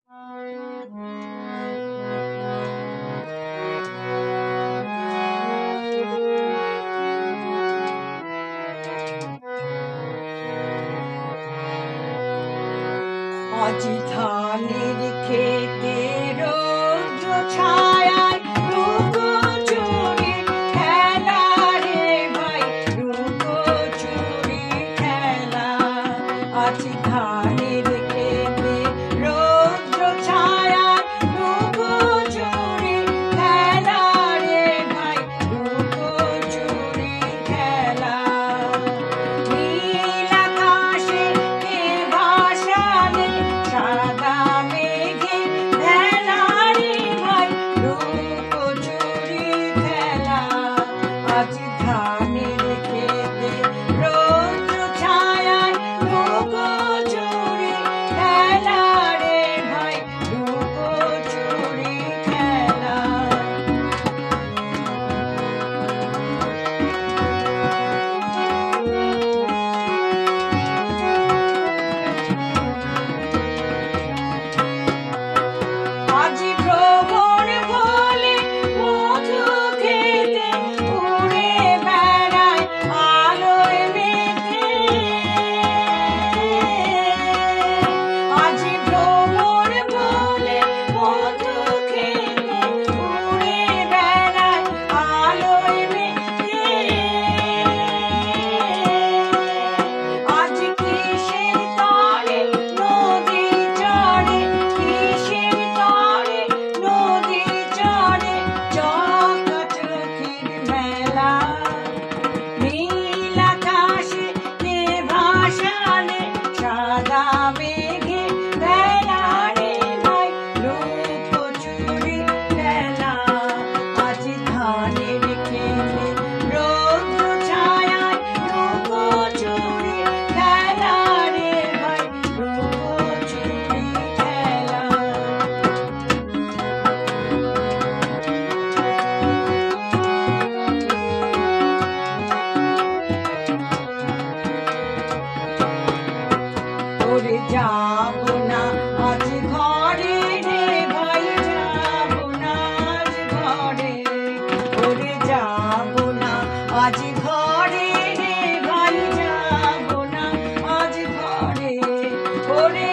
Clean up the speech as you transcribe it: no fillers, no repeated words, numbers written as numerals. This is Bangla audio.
আজি ধানের খেতে রৌদ্র ছায়ায় লুকোচুরি খেলা রে ভাই, লুকোচুরি খেলা। আজি ধানের খেতে রৌদ্র ছায়ায় লুকোচুরি খেলা রে ভাই, লুকোচুরি খেলা। নীল আকাশে কে ভাসালে সাদা মেঘে ভেলা রে ভাই, লুকোচুরি খেলা। আজ ধানের খেতে রৌদ্র ছায়ায় লুকোচুরি খেলা রে ভাই, লুকোচুরি খেলা। আজি ভ্রমণ বলে মধু খেতে উড়ে বেড়ায় আলোয় মেতে। আজি ভ্রমণ বলে মধু খেতে উড়ে বেড়ায় আলোয় মেতে। আজ কিসের তরে নদী চড়ে, কিসের তরে নদী চড়ে চকাচকির মেলা। নীল আকাশে কে ভাসালে সাদা মেঘে ভেলা রে ভাই, লুকোচুরি খেলা। আজ ধানের খেতে রৌদ্র ছায়ায় লুকোচুরি খেলা রে ভাই, লুকোচুরি খেলা। ওরে যাবো না আজ ঘরে রে ভাই, যাবো না আজ ঘরে। ওরে যাবো না আজ ঘরে রে ভাই, যাবো না আজ ঘরে। ওরে